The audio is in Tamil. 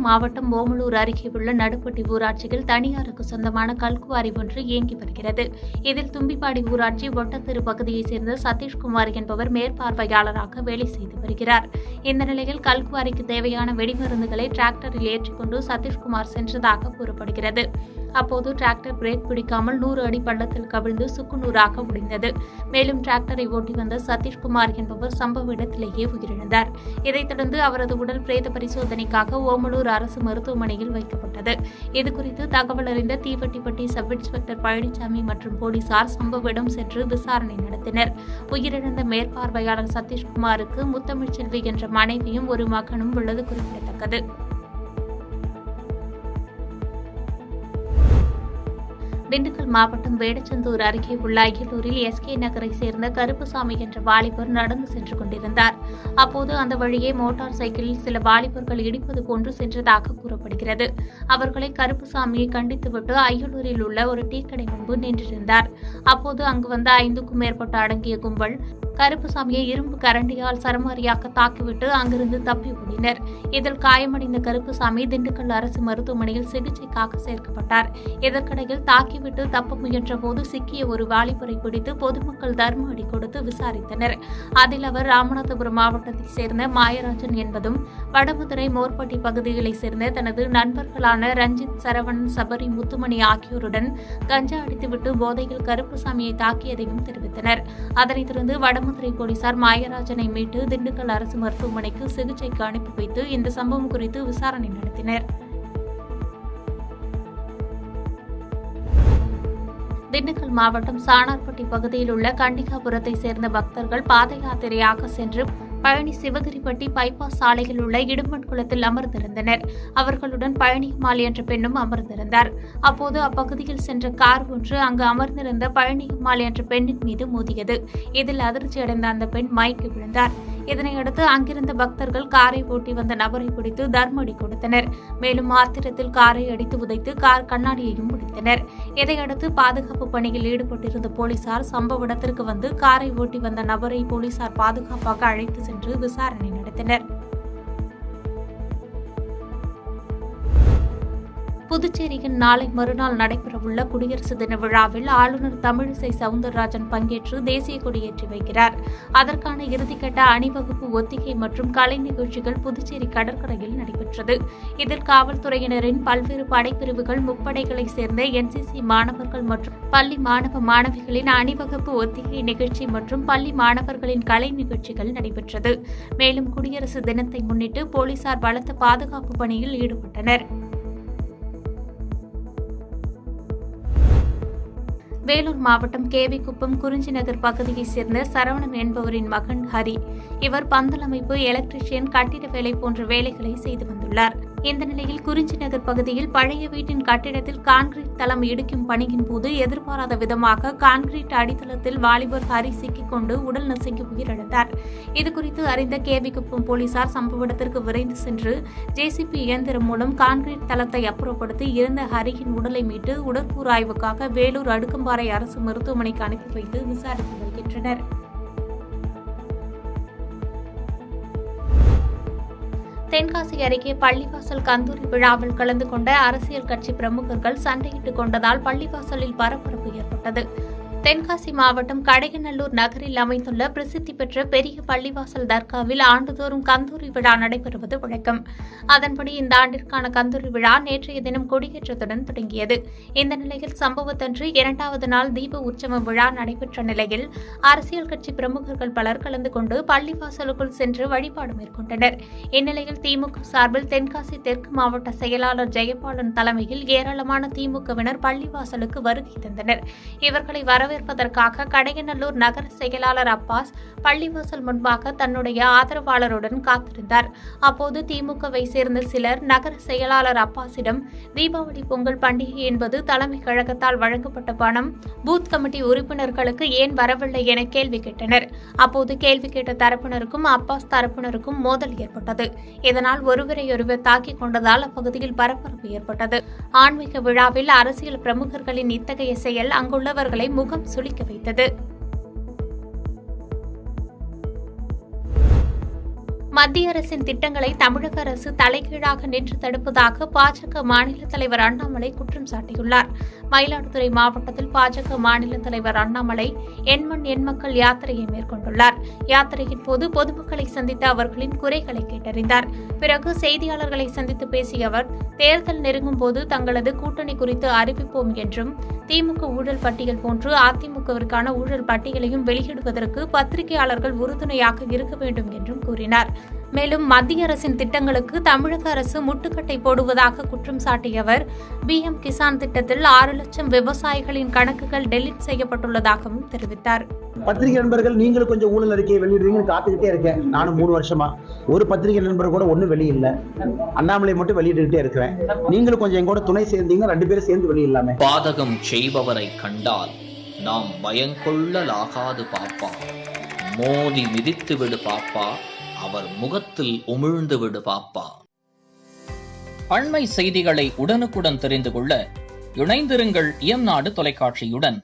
மாவட்டம் ஓமலூர் அருகே உள்ள நடுப்பட்டி ஊராட்சியில் தனியாருக்கு சொந்தமான கல்குவாரி ஒன்று இயங்கி வருகிறது. இதில் தும்பிப்பாடி ஊராட்சி ஒட்டத்தெரு பகுதியைச் சேர்ந்த சதீஷ்குமார் என்பவர் மேற்பார்வையாளராக வேலை செய்து வருகிறார். இந்த நிலையில் கல்குவாரிக்கு தேவையான வெடிமருந்துகளை டிராக்டரில் ஏற்றிக்கொண்டு சதீஷ்குமார் சென்றதாக கூறப்படுகிறது. அப்போது டிராக்டர் பிரேக் பிடிக்காமல் 100 அடி பள்ளத்தில் கவிழ்ந்து சுக்குநூறாக உடைந்தது. மேலும் டிராக்டரை ஓட்டி வந்த சதீஷ்குமார் என்பவர் சம்பவ இடத்திலேயே உயிரிழந்தார். இதைத் தொடர்ந்து அவரது உடல் பிரேத பரிசோதனைக்காக ஓமலூர் அரசு மருத்துவமனையில் வைக்கப்பட்டது. இதுகுறித்து தகவல் அறிந்த தீவட்டிப்பட்டி சப் இன்ஸ்பெக்டர் பழனிசாமி மற்றும் போலீசார் சம்பவ இடம் சென்று விசாரணை நடத்தினர். உயிரிழந்த மேற்பார்வையாளர் சதீஷ்குமாருக்கு முத்தமிழ்ச்செல்வி என்ற மனைவியும் ஒரு மகனும் உள்ளது குறிப்பிடத்தக்கது. திண்டுக்கல் மாவட்டம் வேடச்சந்தூர் அருகே உள்ள அய்யலூரில் எஸ்கே நகரை சேர்ந்த கருப்புசாமி என்ற வாலிபர் நடந்து சென்று கொண்டிருந்தார். அப்போது அந்த வழியே மோட்டார் சைக்கிளில் சில வாலிபர்கள் இடிப்பது போன்று சென்றதாக கூறப்படுகிறது. அவர்களை கருப்புசாமியை கண்டித்துவிட்டு அய்யலூரில் உள்ள ஒரு டீக்கடை முன்பு நின்றிருந்தார். அப்போது அங்கு வந்த 5க்கும் மேற்பட்ட அடங்கிய கும்பல் கருப்புசாமியை இரும்பு கரண்டியால் சரமாரியாக தாக்கிவிட்டு அங்கிருந்து தப்பி ஓடினர். இதில் காயமடைந்த கருப்புசாமி திண்டுக்கல் அரசு மருத்துவமனையில் சிகிச்சைக்காக சேர்க்கப்பட்டார். இதற்கிடையில் தாக்கிவிட்டு தப்ப முயன்ற போது சிக்கிய ஒரு வாலிபரை பிடித்து பொதுமக்கள் தர்ம அடி கொடுத்து விசாரித்தனர். அதில் அவர் ராமநாதபுரம் மாவட்டத்தைச் சேர்ந்த மாயராஜன் என்பதும் வடமதுரை மோர்பட்டி பகுதிகளைச் சேர்ந்த தனது நண்பர்களான ரஞ்சித், சரவணன், சபரி, முத்துமணி ஆகியோருடன் கஞ்சா அடித்துவிட்டு போதையில் கருப்புசாமியை தாக்கியதையும் தெரிவித்தனர். அதனைத் தொடர்ந்து வடமதுரை போலீசார் மாயராஜனை மீட்டு திண்டுக்கல் அரசு மருத்துவமனைக்கு சிகிச்சைக்கு அனுப்பி வைத்து இந்த சம்பவம் குறித்து விசாரணை நடத்தினர். திண்டுக்கல் மாவட்டம் சாணார்பட்டி பகுதியில் உள்ள கண்டிகாபுரத்தைச் சேர்ந்த பக்தர்கள் பாத யாத்திரையாக சென்று பழனி சிவகிரிப்பட்டி பைபாஸ் சாலையில் உள்ள இடும்பன் குளத்தில் அமர்ந்திருந்தனர். அவர்களுடன் பழனியம்மாள் என்ற பெண்ணும் அமர்ந்திருந்தார். அப்போது அப்பகுதியில் சென்ற கார் ஒன்று அங்கு அமர்ந்திருந்த பழனியம்மாள் என்ற பெண்ணின் மீது மோதியது. இதில் அதிர்ச்சியடைந்த அந்த பெண் மயங்கி விழுந்தார். இதனையடுத்து அங்கிருந்த பக்தர்கள் காரை ஓட்டி வந்த நபரை பிடித்து தர்மடி கொடுத்தனர். மேலும் ஆத்திரத்தில் காரை அடித்து உதைத்து கார் கண்ணாடியையும் உடைத்தனர். இதையடுத்து பாதுகாப்பு பணியில் ஈடுபட்டிருந்த போலீசார் சம்பவ இடத்திற்கு வந்து காரை ஓட்டி வந்த நபரை போலீசார் பாதுகாப்பாக அழைத்து சென்று விசாரணை நடத்தினர். புதுச்சேரியின் நாளை மறுநாள் நடைபெறவுள்ள குடியரசு தின விழாவில் ஆளுநர் தமிழிசை சவுந்தரராஜன் பங்கேற்று தேசிய கொடியேற்றி வைக்கிறார். அதற்கான இறுதிக்கட்ட அணிவகுப்பு, ஒத்திகை மற்றும் கலை நிகழ்ச்சிகள் புதுச்சேரி கடற்கரையில் நடைபெற்றது. இதில் காவல்துறையினரின் பல்வேறு படைப்பிரிவுகள், முப்படைகளைச் சேர்ந்த NCC மாணவர்கள் மற்றும் பள்ளி மாணவ மாணவிகளின் அணிவகுப்பு, ஒத்திகை நிகழ்ச்சி மற்றும் பள்ளி மாணவர்களின் கலை நிகழ்ச்சிகள் நடைபெற்றது. மேலும் குடியரசு தினத்தை முன்னிட்டு போலீசார் பலத்த பாதுகாப்பு பணியில் ஈடுபட்டனர். வேலூர் மாவட்டம் கேவிக்குப்பம் குறிஞ்சிநகர் பகுதியைச் சேர்ந்த சரவணன் என்பவரின் மகன் ஹரி. இவர் பந்தல் அமைப்பு, எலக்ட்ரீஷியன், கட்டிட வேலை போன்ற வேலைகளை செய்து வந்துள்ளார். இந்த நிலையில் குறிஞ்சிநகர் பகுதியில் பழைய வீட்டின் கட்டிடத்தில் கான்கிரீட் தளம் இடிக்கும் பணியின் போது எதிர்பாராத விதமாக கான்கிரீட் அடித்தளத்தில் வாலிபர் ஹரி சிக்கிக்கொண்டு உடல் நசுங்கி உயிரிழந்தார். இதுகுறித்து அறிந்த கேவிக்குப்பம் போலீசார் சம்பவ இடத்திற்கு விரைந்து சென்று JCB இயந்திரம் மூலம் கான்கிரீட் தளத்தை அப்புறப்படுத்தி இறந்த ஹரியின் உடலை மீட்டு உடற்கூறாய்வுக்காக வேலூர் அடுக்கம்பாறை அரசு மருத்துவமனைக்கு அனுப்பி வைத்து விசாரித்து வருகின்றனர். தென்காசி அருகே பள்ளிவாசல் கந்தூரி விழாவில் கலந்து கொண்ட அரசியல் கட்சி பிரமுகர்கள் சண்டையிட்டுக் கொண்டதால் பள்ளிவாசலில் பரபரப்பு ஏற்பட்டது. தென்காசி மாவட்டம் கடையநல்லூர் நகரில் அமைந்துள்ள பிரசித்தி பெற்ற பெரிய பள்ளிவாசல் தர்காவில் ஆண்டுதோறும் கந்தூரி விழா நடைபெறுவது வழக்கம். அதன்படி இந்த ஆண்டிற்கான கந்தூரி விழா நேற்றைய தினம் கொடியேற்றத்துடன் தொடங்கியது. இந்த நிலையில் சம்பவத்தன்று 2வது நாள் தீப உற்சவ விழா நடைபெற்ற நிலையில் அரசியல் கட்சி பிரமுகர்கள் பலர் கலந்து கொண்டு பள்ளிவாசலுக்குள் சென்று வழிபாடு மேற்கொண்டனர். இந்நிலையில் திமுக சார்பில் தென்காசி தெற்கு மாவட்ட செயலாளர் ஜெயபாலன் தலைமையில் ஏராளமான திமுகவினர் பள்ளிவாசலுக்கு வருகை தந்தனர். இவர்களை வரவேற்பதற்காக கடையநல்லூர் நகர செயலாளர் அப்பாஸ் பள்ளிவாசல் முன்பாக தன்னுடைய ஆதரவாளருடன் காத்திருந்தார். அப்போது திமுகவை சேர்ந்த சிலர் நகர செயலாளர் அப்பாஸிடம் தீபாவளி பொங்கல் பண்டிகை என்பது தலைமை கழகத்தால் வழங்கப்பட்ட பணம் பூத் கமிட்டி உறுப்பினர்களுக்கு ஏன் வரவில்லை என கேள்வி கேட்டனர். அப்போது கேள்வி கேட்ட தரப்பினருக்கும் அப்பாஸ் தரப்பினருக்கும் மோதல் ஏற்பட்டது. இதனால் ஒருவரையொருவர் தாக்கிக் கொண்டதால் அப்பகுதியில் பரபரப்பு ஏற்பட்டது. ஆன்மீக விழாவில் அரசியல் பிரமுகர்களின் இத்தகைய செயல் அங்குள்ளவர்களை முகம் சுளிக்க வைத்தது. மத்திய அரசின் திட்டங்களை தமிழக அரசு தலைகீழாக நின்று தடுப்பதாக பாஜக மாநில தலைவர் அண்ணாமலை குற்றம் சாட்டியுள்ளார். மயிலாடுதுறை மாவட்டத்தில் பாஜக மாநில தலைவர் அண்ணாமலை எண்மண் எண்மக்கள் யாத்திரையை மேற்கொண்டுள்ளார். யாத்திரையின் போது பொதுமக்களை சந்தித்த அவர்களின் குறைகளை கேட்டறிந்தார். பிறகு செய்தியாளர்களை சந்தித்து பேசிய அவர், தேர்தல் நெருங்கும் போது தங்களது கூட்டணி குறித்து அறிவிப்போம் என்றும், திமுக ஊழல் பட்டியல் போன்று அதிமுகவிற்கான ஊழல் பட்டியலையும் வெளியிடுவதற்கு பத்திரிகையாளர்கள் உறுதுணையாக இருக்க வேண்டும் என்றும் கூறினார். மேலும் மத்திய அரசின் திட்டங்களுக்கு தமிழக அரசு முட்டுக்கட்டை போடுவதாக குற்றம் சாட்டிய அவர், PM கிசான் திட்டத்தில் 6 லட்சம் விவசாயிகளின் கணக்குகள் டெலிட் செய்யப்பட்டுள்ளதாகவும் தெரிவித்தார். பத்திரிகை நண்பர்கள் நீங்களும் கொஞ்சம் ஊழல் அறிக்கையை வெளியிடுவீங்கன்னு காத்துக்கிட்டே இருக்கேன். நானும் 3 வருஷமா ஒரு பத்திரிகை நண்பர் கூட ஒன்றும் வெளியில்லை. அண்ணாமலை மட்டும் வெளியிட்டுக்கிட்டே இருக்கிறேன். நீங்களும் கொஞ்சம் எங்கூட துணை சேர்ந்தீங்கன்னா 2 பேரும் சேர்ந்து வெளியிடலாமே. பாதகம் செய்பவரை கண்டால் நாம் பயங்கொள்ளலாகாது பாப்பா, மோதி மிதித்து விடு பாப்பா, அவர் முகத்தில் உமிழ்ந்து விடு பாப்பா. அண்மை செய்திகளை உடனுக்குடன் தெரிந்து கொள்ள இணைந்திருங்கள் இயம்நாடு தொலைக்காட்சியுடன்.